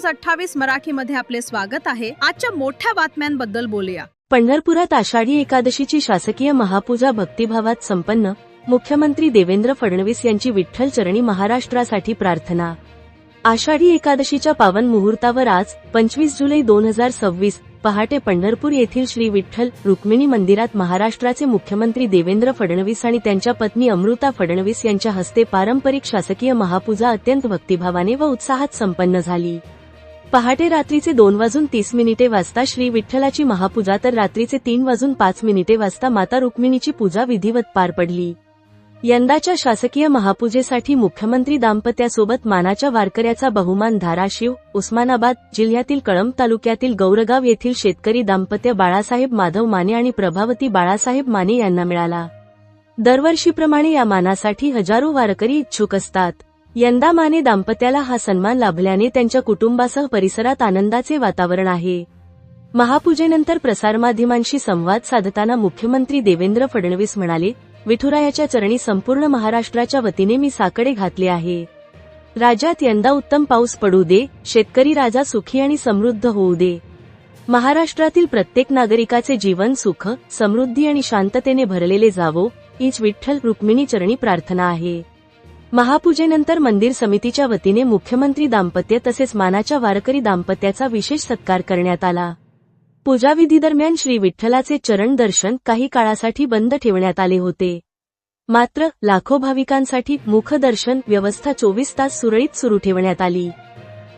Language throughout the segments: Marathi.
न्यूज 28 मराठीमध्ये आपले स्वागत आहे। आजच्या मोठ्या बातम्यांबद्दल बोलूया। पंढरपुरात आषाढी एकादशीची शासकीय महापूजा भक्तिभावात संपन्न। मुख्यमंत्री देवेंद्र फडणवीस यांची विठ्ठल चरणी महाराष्ट्रासाठी प्रार्थना। आषाढी एकादशीच्या पावन मुहूर्तावर आज 25 जुलै 2026 पहाटे पंढरपूर येथील श्री विठ्ठल रुक्मिणी मंदिरात महाराष्ट्राचे मुख्यमंत्री देवेंद्र फडणवीस आणि त्यांच्या पत्नी अमृता फडणवीस यांच्या हस्ते पारंपरिक शासकीय महापूजा अत्यंत भक्तिभावाने व उत्साहात संपन्न झाली। पहाटे रात्रीचे 2:30 वाजता श्री विठ्ठलाची महापूजा तर रात्रीचे 3:05 वाजता माता रुक्मिणीची पूजा विधिवत पार पडली। यंदाच्या शासकीय महापूजेसाठी मुख्यमंत्री दाम्पत्यासोबत मानाच्या वारकऱ्याचा बहुमान धाराशिव, उस्मानाबाद जिल्ह्यातील कळंब तालुक्यातील गौरगाव येथील शेतकरी दाम्पत्य बाळासाहेब माधव माने आणि प्रभावती बाळासाहेब माने यांना मिळाला। दरवर्षीप्रमाणे या मानासाठी हजारो वारकरी इच्छुक असतात। यंदा माने दाम्पत्याला हा सन्मान लाभल्याने त्यांच्या कुटुंबासह परिसरात आनंदाचे वातावरण आहे। महापूजेनंतर प्रसारमाध्यमांशी संवाद साधताना मुख्यमंत्री देवेंद्र फडणवीस म्हणाले, विठुरायाच्या चरणी संपूर्ण महाराष्ट्राच्या वतीने मी साकडे घातले आहे। राज्यात यंदा उत्तम पाऊस पडू दे, शेतकरी राजा सुखी आणि समृद्ध होऊ दे। महाराष्ट्रातील प्रत्येक नागरिकाचे जीवन सुख, समृद्धी आणि शांततेने भरलेले जावो, हीच विठ्ठल रुक्मिणी चरणी प्रार्थना आहे। महापूजेनंतर मंदिर समितीच्या वतीने मुख्यमंत्री दाम्पत्य तसेच मानाच्या वारकरी दाम्पत्याचा विशेष सत्कार करण्यात आला। पूजाविधी दरम्यान श्री विठ्ठलाचे चरण दर्शन काही काळासाठी बंद ठेवण्यात आले होते। मात्र लाखो भाविकांसाठी मुखदर्शन व्यवस्था 24 तास सुरळीत सुरू ठेवण्यात आली।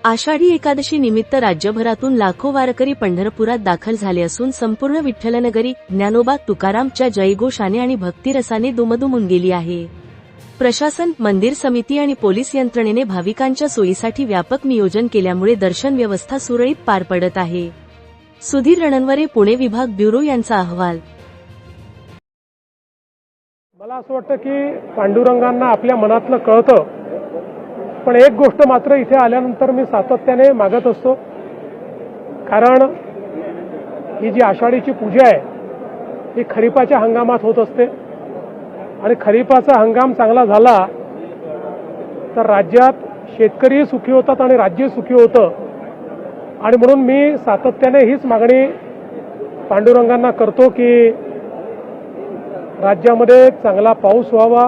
आषाढी एकादशी निमित्त राज्यभरातून लाखो वारकरी पंढरपुरात दाखल झाले असून संपूर्ण विठ्ठलनगरी ज्ञानोबा तुकारामच्या जयघोषाने आणि भक्तिरसाने दुमदुमून गेली आहे। प्रशासन, मंदिर समिती आणि पोलीस यंत्रणेने भाविकांच्या सोयीसाठी व्यापक नियोजन केल्यामुळे दर्शन व्यवस्था सुरळीत पार पडत आहे। सुधीर रणनवरे, पुणे विभाग ब्युरो यांचा अहवाल। मला असं वाटतं की पांडुरंगांना आपल्या मनातलं कळतं, पण एक गोष्ट मात्र इथे आल्यानंतर मी सातत्याने मागत असतो, कारण ही जी आषाढीची पूजा आहे ही खरीपाच्या हंगामात होत असते आणि खरीपाचा हंगाम चांगला झाला तर राज्यात शेतकरी सुखी होतात आणि राज्य सुखी होतं। आणि म्हणून मी सातत्याने हीच मागणी पांडुरंगांना करतो की राज्यामध्ये चांगला पाऊस व्हावा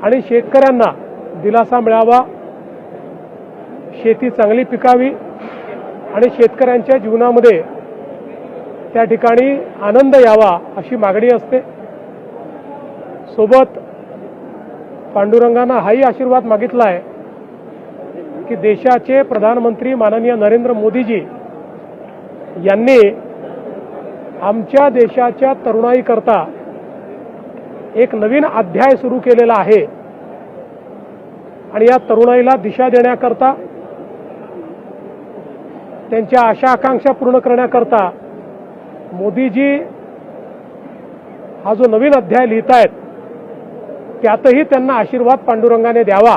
आणि शेतकऱ्यांना दिलासा मिळावा, शेती चांगली पिकावी आणि शेतकऱ्यांच्या जीवनामध्ये त्या ठिकाणी आनंद यावा अशी मागणी असते। सोबत पांडुरंगांना हाही आशीर्वाद मागितला आहे की देशाचे प्रधानमंत्री माननीय नरेंद्र मोदीजी यांनी आमच्या देशाच्या तरुणाईकरता एक नवीन अध्याय सुरू केलेला आहे आणि या तरुणाईला दिशा देण्याकरता, त्यांच्या आशा आकांक्षा पूर्ण करण्याकरता मोदीजी हा जो नवीन अध्याय लिहितायत त्यातही त्यांना आशीर्वाद पांडुरंगाने द्यावा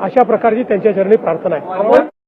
अशा प्रकारची त्यांच्या चरणी प्रार्थना आहे।